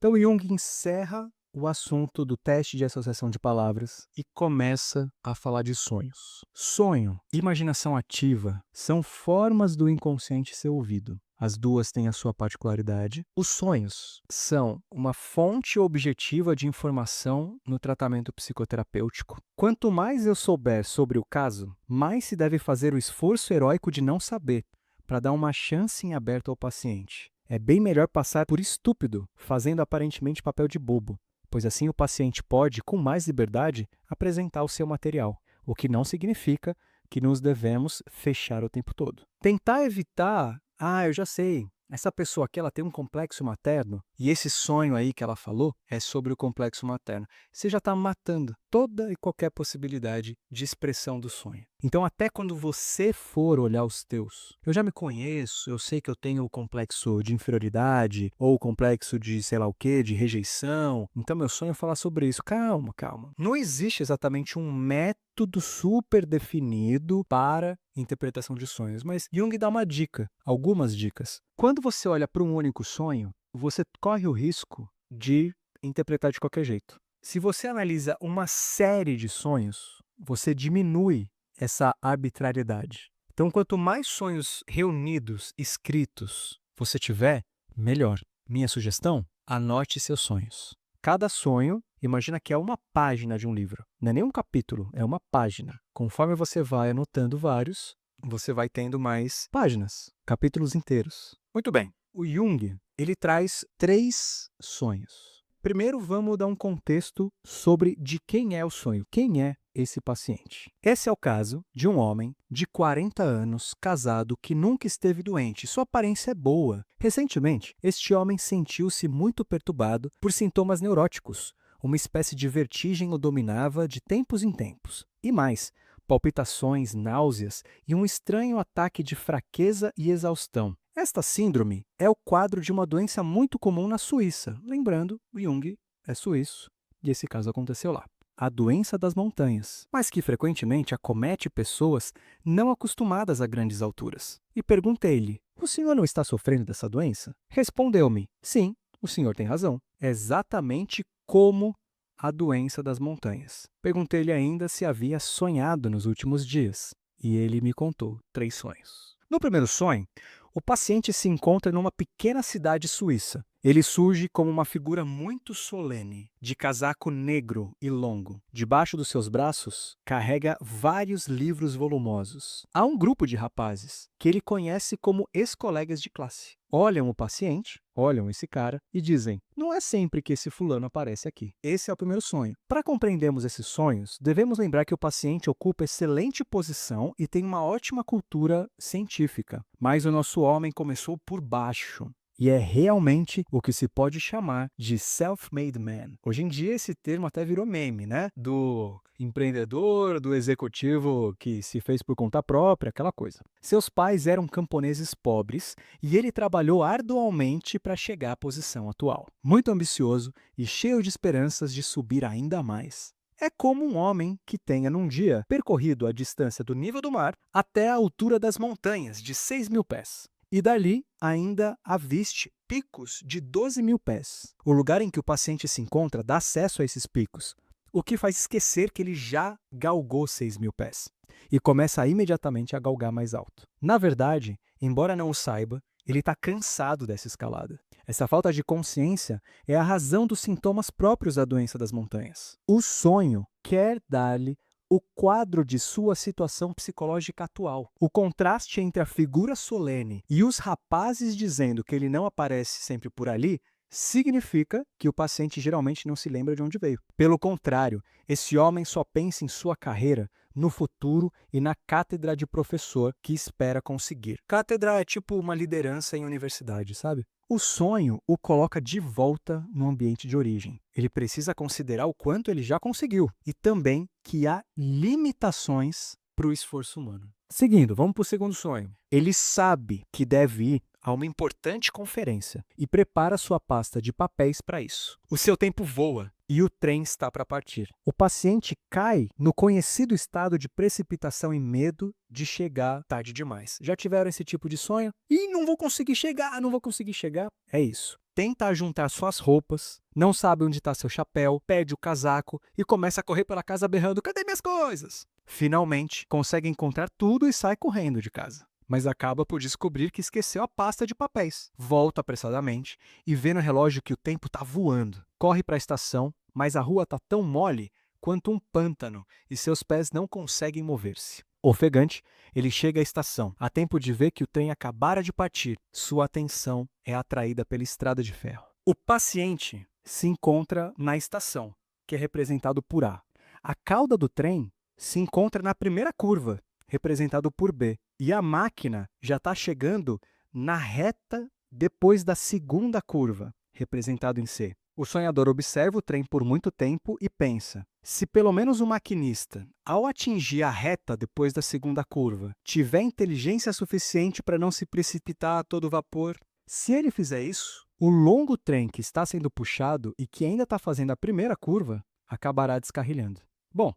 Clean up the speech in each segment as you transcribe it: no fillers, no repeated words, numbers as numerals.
Então Jung encerra o assunto do teste de associação de palavras e começa a falar de sonhos. Sonho e imaginação ativa são formas do inconsciente ser ouvido. As duas têm a sua particularidade. Os sonhos são uma fonte objetiva de informação no tratamento psicoterapêutico. Quanto mais eu souber sobre o caso, mais se deve fazer o esforço heróico de não saber, para dar uma chance em aberto ao paciente. É bem melhor passar por estúpido, fazendo aparentemente papel de bobo, pois assim o paciente pode, com mais liberdade, apresentar o seu material, o que não significa que nos devemos fechar o tempo todo. Tentar evitar, eu já sei, essa pessoa aqui ela tem um complexo materno, e esse sonho aí que ela falou é sobre o complexo materno. Você já está matando toda e qualquer possibilidade de expressão do sonho. Então, até quando você for olhar os teus, eu já me conheço, eu sei que eu tenho o complexo de inferioridade, ou o complexo de sei lá o quê, de rejeição, então meu sonho é falar sobre isso. Calma, calma. Não existe exatamente um método super definido para interpretação de sonhos, mas Jung dá uma dica, algumas dicas. Quando você olha para um único sonho, você corre o risco de interpretar de qualquer jeito. Se você analisa uma série de sonhos, você diminui essa arbitrariedade. Então, quanto mais sonhos reunidos, escritos, você tiver, melhor. Minha sugestão? Anote seus sonhos. Cada sonho, imagina que é uma página de um livro. Não é nem um capítulo, é uma página. Conforme você vai anotando vários, você vai tendo mais páginas, capítulos inteiros. Muito bem. O Jung, ele traz 3 sonhos. Primeiro, vamos dar um contexto sobre de quem é o sonho, quem é esse paciente. Esse é o caso de um homem de 40 anos, casado, que nunca esteve doente. Sua aparência é boa. Recentemente, este homem sentiu-se muito perturbado por sintomas neuróticos. Uma espécie de vertigem o dominava de tempos em tempos. E mais, palpitações, náuseas e um estranho ataque de fraqueza e exaustão. Esta síndrome é o quadro de uma doença muito comum na Suíça. Lembrando, o Jung é suíço e esse caso aconteceu lá. A doença das montanhas, mas que frequentemente acomete pessoas não acostumadas a grandes alturas. E perguntei-lhe: o senhor não está sofrendo dessa doença? Respondeu-me: sim, o senhor tem razão. É exatamente como a doença das montanhas. Perguntei-lhe ainda se havia sonhado nos últimos dias. E ele me contou 3 sonhos. No primeiro sonho, o paciente se encontra numa pequena cidade suíça. Ele surge como uma figura muito solene, de casaco negro e longo. Debaixo dos seus braços, carrega vários livros volumosos. Há um grupo de rapazes que ele conhece como ex-colegas de classe. Olham o paciente, olham esse cara e dizem: não é sempre que esse fulano aparece aqui. Esse é o primeiro sonho. Para compreendermos esses sonhos, devemos lembrar que o paciente ocupa excelente posição e tem uma ótima cultura científica. Mas o nosso homem começou por baixo. E é realmente o que se pode chamar de self-made man. Hoje em dia esse termo até virou meme, né? Do empreendedor, do executivo que se fez por conta própria, aquela coisa. Seus pais eram camponeses pobres e ele trabalhou arduamente para chegar à posição atual. Muito ambicioso e cheio de esperanças de subir ainda mais. É como um homem que tenha, num dia, percorrido a distância do nível do mar até a altura das montanhas, de 6.000 pés. E dali ainda aviste picos de 12.000 pés. O lugar em que o paciente se encontra dá acesso a esses picos, o que faz esquecer que ele já galgou 6.000 pés e começa imediatamente a galgar mais alto. Na verdade, embora não o saiba, ele está cansado dessa escalada. Essa falta de consciência é a razão dos sintomas próprios da doença das montanhas. O sonho quer dar-lhe o quadro de sua situação psicológica atual. O contraste entre a figura solene e os rapazes dizendo que ele não aparece sempre por ali significa que o paciente geralmente não se lembra de onde veio. Pelo contrário, esse homem só pensa em sua carreira, no futuro e na cátedra de professor que espera conseguir. Cátedra é tipo uma liderança em universidade, sabe? O sonho o coloca de volta no ambiente de origem. Ele precisa considerar o quanto ele já conseguiu e também que há limitações para o esforço humano. Seguindo, vamos para o segundo sonho. Ele sabe que deve ir a uma importante conferência e prepara sua pasta de papéis para isso. O seu tempo voa e o trem está para partir. O paciente cai no conhecido estado de precipitação e medo de chegar tarde demais. Já tiveram esse tipo de sonho? Ih, não vou conseguir chegar, não vou conseguir chegar. É isso. tenta juntar suas roupas, não sabe onde está seu chapéu, perde o casaco e começa a correr pela casa berrando: cadê minhas coisas? Finalmente, consegue encontrar tudo e sai correndo de casa. Mas acaba por descobrir que esqueceu a pasta de papéis. Volta apressadamente e vê no relógio que o tempo está voando. Corre para a estação, mas a rua está tão mole quanto um pântano e seus pés não conseguem mover-se. Ofegante, ele chega à estação, a tempo de ver que o trem acabara de partir. Sua atenção é atraída pela estrada de ferro. O paciente se encontra na estação, que é representado por A. A cauda do trem se encontra na primeira curva, representado por B. E a máquina já está chegando na reta depois da segunda curva, representado em C. O sonhador observa o trem por muito tempo e pensa: se pelo menos o maquinista, ao atingir a reta depois da segunda curva, tiver inteligência suficiente para não se precipitar a todo vapor, se ele fizer isso, o longo trem que está sendo puxado e que ainda está fazendo a primeira curva acabará descarrilhando. Bom,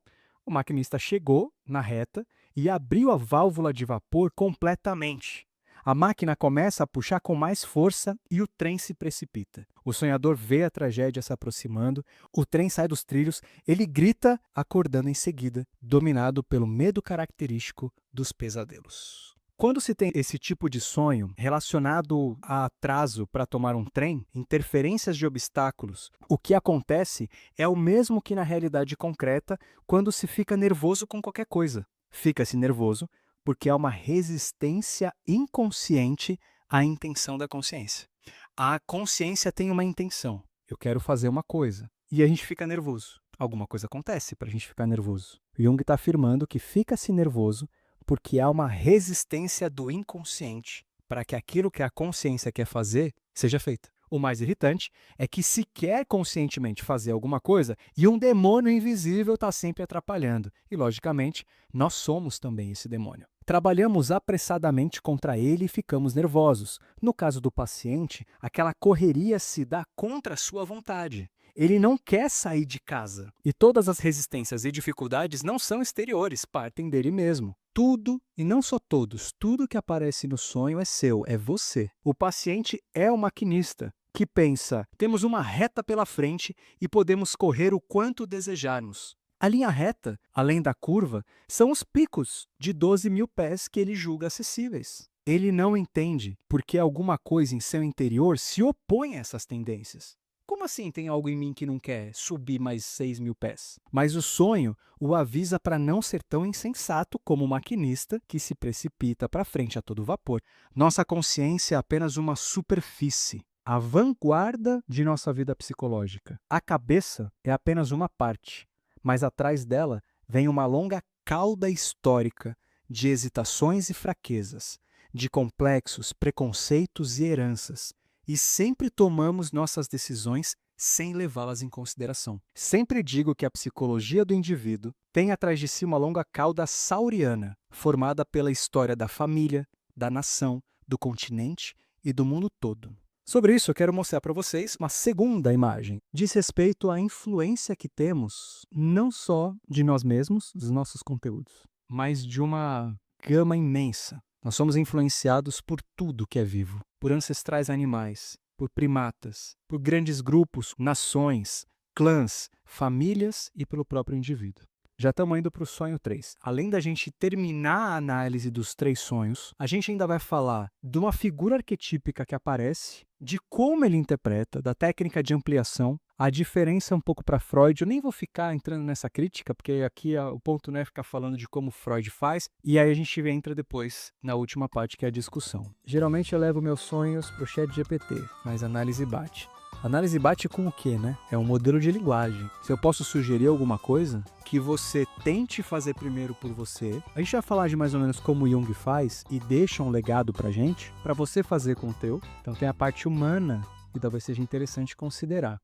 o maquinista chegou na reta e abriu a válvula de vapor completamente. A máquina começa a puxar com mais força e o trem se precipita. O sonhador vê a tragédia se aproximando, o trem sai dos trilhos, ele grita, acordando em seguida, dominado pelo medo característico dos pesadelos. Quando se tem esse tipo de sonho relacionado a atraso para tomar um trem, interferências de obstáculos, o que acontece é o mesmo que na realidade concreta quando se fica nervoso com qualquer coisa. Fica-se nervoso porque há uma resistência inconsciente à intenção da consciência. A consciência tem uma intenção. Eu quero fazer uma coisa. E a gente fica nervoso. Alguma coisa acontece para a gente ficar nervoso. Jung está afirmando que fica-se nervoso porque há uma resistência do inconsciente para que aquilo que a consciência quer fazer seja feito. O mais irritante é que se quer conscientemente fazer alguma coisa e um demônio invisível está sempre atrapalhando. E, logicamente, nós somos também esse demônio. Trabalhamos apressadamente contra ele e ficamos nervosos. No caso do paciente, aquela correria se dá contra a sua vontade. Ele não quer sair de casa. E todas as resistências e dificuldades não são exteriores, partem dele mesmo. Tudo, e não só todos, tudo que aparece no sonho é seu, é você. O paciente é o maquinista, que pensa: temos uma reta pela frente e podemos correr o quanto desejarmos. A linha reta, além da curva, são os picos de 12.000 pés que ele julga acessíveis. Ele não entende porque alguma coisa em seu interior se opõe a essas tendências. Como assim tem algo em mim que não quer subir mais 6.000 pés? Mas o sonho o avisa para não ser tão insensato como o maquinista que se precipita para frente a todo vapor. Nossa consciência é apenas uma superfície, a vanguarda de nossa vida psicológica. A cabeça é apenas uma parte, mas atrás dela vem uma longa cauda histórica de hesitações e fraquezas, de complexos, preconceitos e heranças. E sempre tomamos nossas decisões sem levá-las em consideração. Sempre digo que a psicologia do indivíduo tem atrás de si uma longa cauda sauriana, formada pela história da família, da nação, do continente e do mundo todo. Sobre isso, eu quero mostrar para vocês uma segunda imagem. Diz respeito à influência que temos, não só de nós mesmos, dos nossos conteúdos, mas de uma gama imensa. Nós somos influenciados por tudo que é vivo, por ancestrais animais, por primatas, por grandes grupos, nações, clãs, famílias e pelo próprio indivíduo. Já estamos indo para o sonho 3. Além da gente terminar a análise dos 3 sonhos, a gente ainda vai falar de uma figura arquetípica que aparece, de como ele interpreta, da técnica de ampliação, a diferença um pouco para Freud. Eu nem vou ficar entrando nessa crítica, porque aqui o ponto não é ficar falando de como Freud faz, e aí a gente entra depois na última parte, que é a discussão. Geralmente eu levo meus sonhos para o ChatGPT, mas a análise bate. Análise bate com o quê, né? É um modelo de linguagem. Se eu posso sugerir alguma coisa que você tente fazer primeiro por você, a gente vai falar de mais ou menos como Jung faz e deixa um legado pra gente, para você fazer com o teu. Então tem a parte humana que talvez seja interessante considerar.